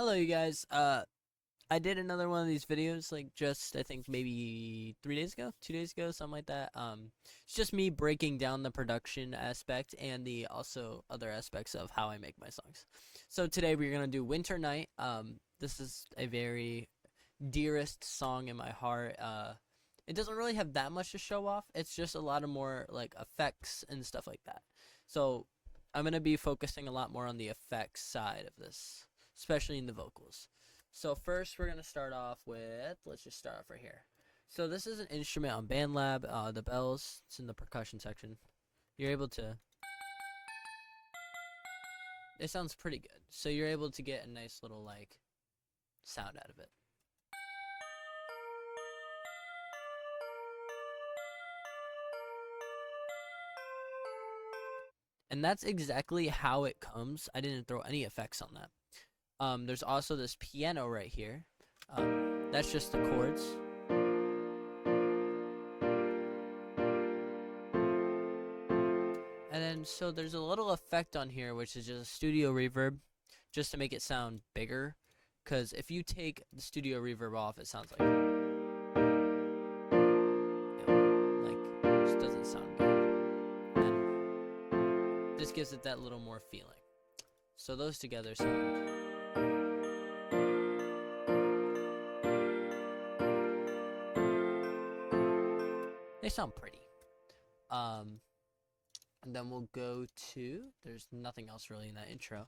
Hello, you guys. I did another one of these videos, like just I think maybe 3 days ago, 2 days ago, something like that. It's just me breaking down the production aspect and the also other aspects of how I make my songs. So today we're gonna do Winter Night. This is a very dearest song in my heart. It doesn't really have that much to show off. It's just a lot of more like effects and stuff like that. So I'm gonna be focusing a lot more on the effects side of this, especially in the vocals. So first we're gonna start off with, let's just start off right here. So this is an instrument on BandLab. The bells, it's in the percussion section. You're able to, it sounds pretty good. So you're able to get a nice little like sound out of it. And that's exactly how it comes. I didn't throw any effects on that. There's also this piano right here. That's just the chords. And then so there's a little effect on here, which is just a studio reverb, just to make it sound bigger. Because if you take the studio reverb off, it sounds like, it just doesn't sound good. And this gives it that little more feeling. So those together sound. They sound pretty. And then we'll go to, there's nothing else really in that intro.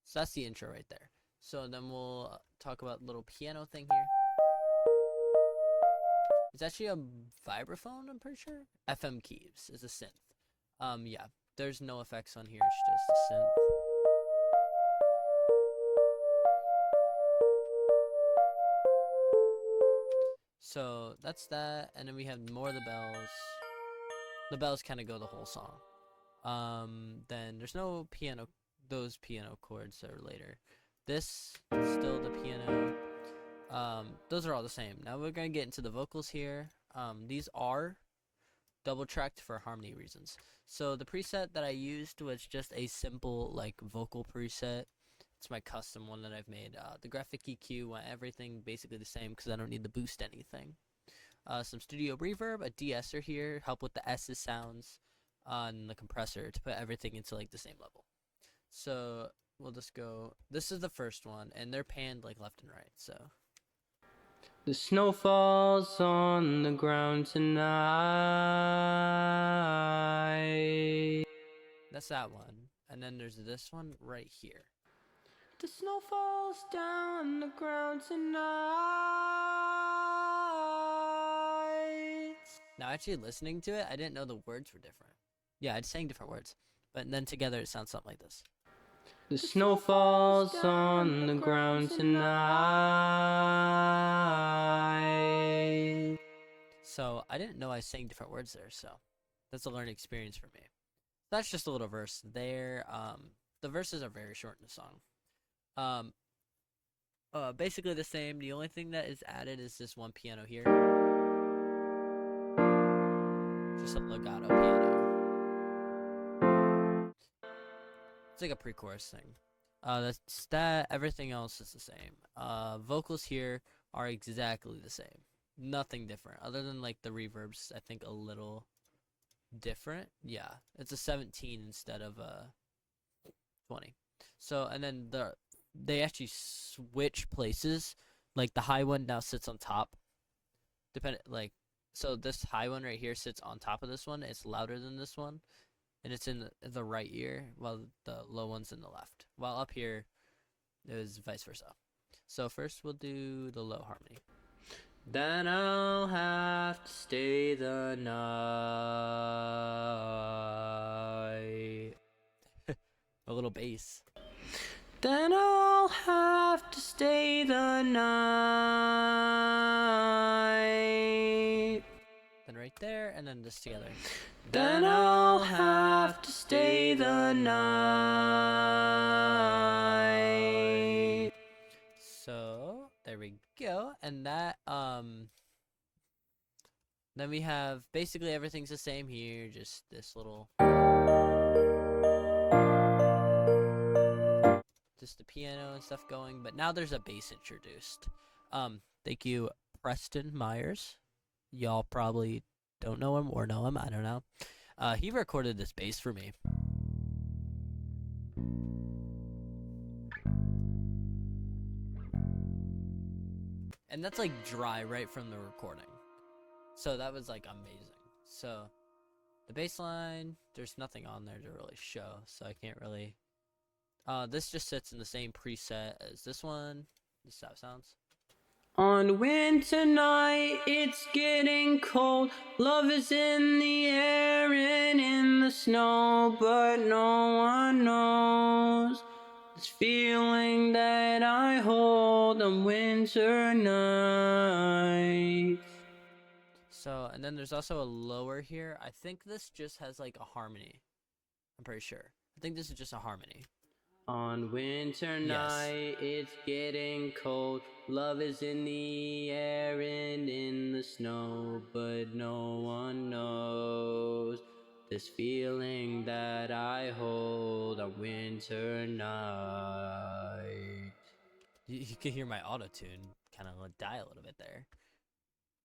So that's the intro right there. So then we'll talk about little piano thing here. It's actually a vibraphone, I'm pretty sure. FM keys is a synth. Yeah, there's no effects on here, it's just a synth. So that's that, and then we have more of the bells. The bells kind of go the whole song. Then there's no piano, those piano chords are later. This is still the piano. Those are all the same. Now we're gonna get into the vocals here. These are double tracked for harmony reasons. So the preset that I used was just a simple like vocal preset. It's my custom one that I've made. The graphic EQ, everything basically the same because I don't need to boost anything. Some studio reverb, a de-esser here, help with the S's sounds on the compressor to put everything into like the same level. So we'll just go, this is the first one, and they're panned like left and right, so. The snow falls on the ground tonight. That's that one. And then there's this one right here. The snow falls down the ground tonight. Now actually listening to it, I didn't know the words were different. Yeah, I sang different words. But then together it sounds something like this. The snow falls on the ground tonight. So I didn't know I sang different words there, so that's a learning experience for me. That's just a little verse there. The verses are very short in the song. Basically the same. The only thing that is added is this one piano here. Just a legato piano. It's like a pre-chorus thing. That's that. Everything else is the same. Vocals here are exactly the same. Nothing different, other than like the reverbs. I think a little different. Yeah, it's a 17 instead of a 20. So and then they actually switch places. Like the high one now sits on top. So this high one right here sits on top of this one. It's louder than this one, and it's in the right ear, while the low one's in the left. While up here, it was vice versa. So first we'll do the low harmony. Then I'll have to stay the night. A little bass. Then I'll have to stay the night. Then right there, and then this together. Then I'll have to stay the night. So there we go, and that then we have basically everything's the same here, just this practice the piano and stuff going, but now there's a bass introduced. Thank you, Preston Myers. Y'all probably don't know him or know him, I don't know. He recorded this bass for me. And that's like dry right from the recording. So that was like amazing. So the bass line, there's nothing on there to really show, so I can't really. This just sits in the same preset as this one. This is how it sounds. On winter night, it's getting cold. Love is in the air and in the snow, but no one knows this feeling that I hold on winter night. So, and then there's also a lower here. I think this just has like a harmony. I'm pretty sure. I think this is just a harmony. On winter night, it's getting cold. Love is in the air and in the snow, but no one knows this feeling that I hold on winter night. You can hear my auto tune kind of die a little bit there.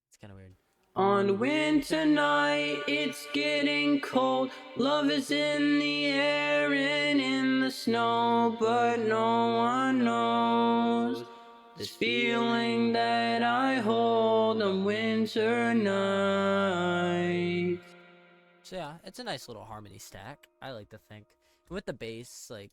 It's kind of weird. On winter night, it's getting cold. Love is in the air and in the snow, but no one knows this feeling that I hold on winter night. So yeah, it's a nice little harmony stack, I like to think. With the bass, like.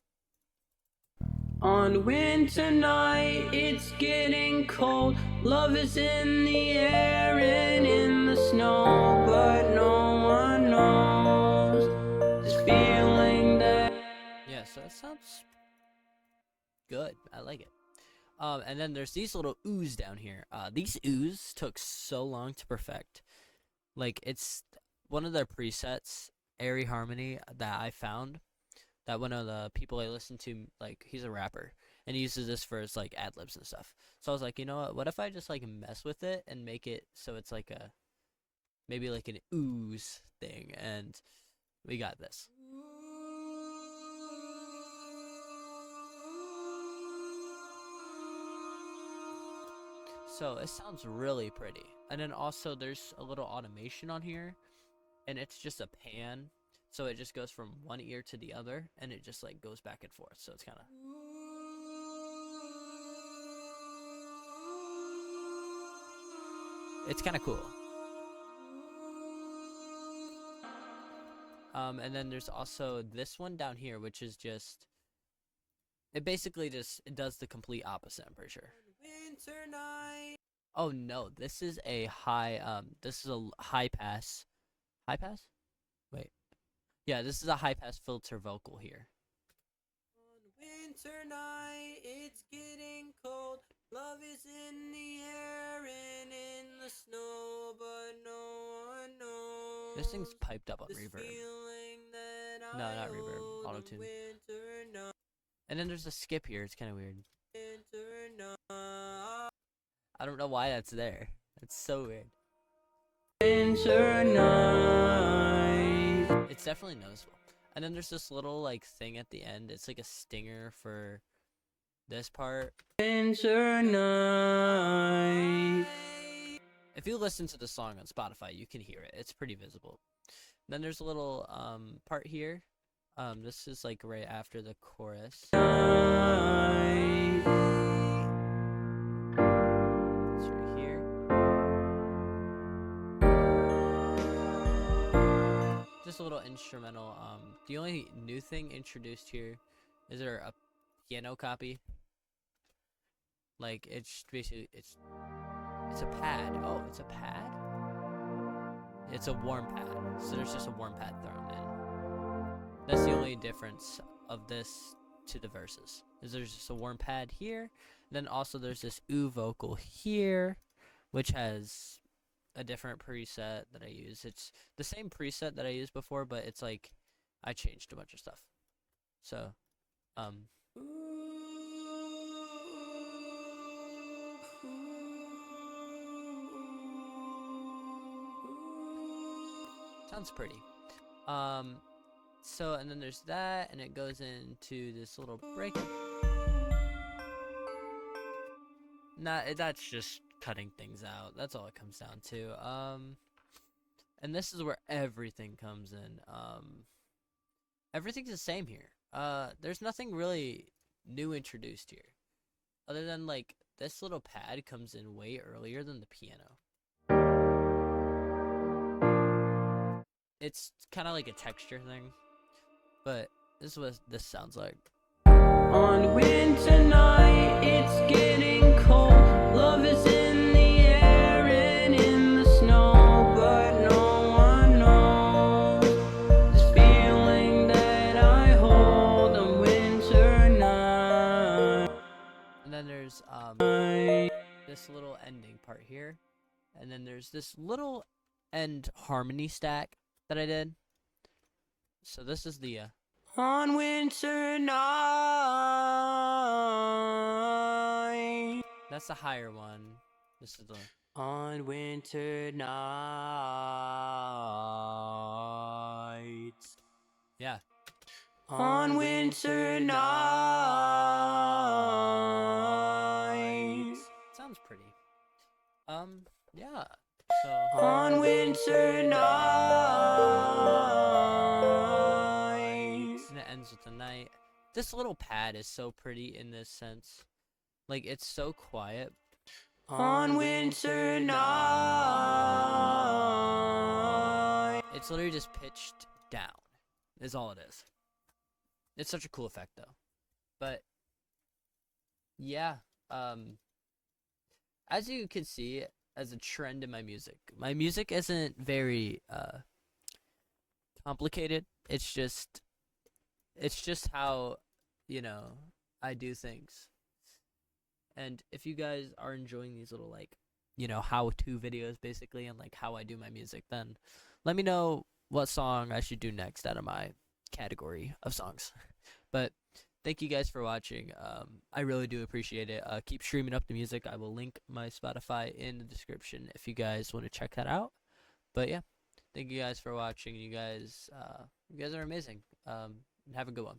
On winter night, it's getting cold. Love is in the air and in the snow, but no one knows this feeling that. Yeah, so it sounds good. I like it. And then there's these little oohs down here. These oohs took so long to perfect. Like, it's one of their presets, Airy Harmony, that I found. That one of the people I listen to, like, he's a rapper, and he uses this for his, like, ad-libs and stuff. So I was like, you know what if I just, like, mess with it and make it so it's like a, maybe like an ooze thing, and we got this. So it sounds really pretty. And then also there's a little automation on here, and it's just a pan. So it just goes from one ear to the other, and it just like goes back and forth. So it's kind of. It's kind of cool. And then there's also this one down here, which is just. It basically just it does the complete opposite, I'm pretty sure. Winter night. Oh no, this is a high high pass. High pass? Wait. Yeah, this is a high pass filter vocal here. On winter night, it's getting cold. Love is in the air and in the snow, but no one knows. This thing's piped up on reverb. No, not reverb. Auto tune. And then there's a skip here. It's kind of weird. I don't know why that's there. That's so weird. Winter night. It's definitely noticeable. And then there's this little like thing at the end. It's like a stinger for this part. Winter night. If you listen to the song on Spotify, you can hear it. It's pretty visible. Then there's a little part here. This is like right after the chorus. It's right here. Just a little instrumental. The only new thing introduced here is there a piano copy. Like it's basically it's a pad. Oh, it's a pad? It's a warm pad. So there's just a warm pad thrown in. That's the only difference of this to the verses. Is there's just a warm pad here. Then also there's this ooh vocal here, which has a different preset that I use. It's the same preset that I used before, but it's like I changed a bunch of stuff. So, sounds pretty. So, and then there's that, and it goes into this little break. That's just cutting things out. That's all it comes down to. And this is where everything comes in. Everything's the same here. There's nothing really new introduced here, other than like this little pad comes in way earlier than the piano. It's kind of like a texture thing, but this is what this sounds like. On winter night, it's getting cold. Love is in the air and in the snow, but no one knows this feeling that I hold on winter night. And then there's this little ending part here, and then there's this little end harmony stack that I did. So this is the on winter night. That's the higher one. This is the on winter nights. Yeah. On winter nights. Sounds pretty. Yeah. So on winter nights. And it ends with the night. This little pad is so pretty in this sense. Like, it's so quiet. On winter night. It's literally just pitched down. Is all it is. It's such a cool effect though. But yeah, as you can see, as a trend in my music isn't very complicated. It's just how, you know, I do things. And if you guys are enjoying these little, like, you know, how-to videos basically, and like how I do my music, then let me know what song I should do next out of my category of songs. But thank you guys for watching. I really do appreciate it. Keep streaming up the music. I will link my Spotify in the description if you guys want to check that out. But yeah, thank you guys for watching. You guys are amazing. Have a good one.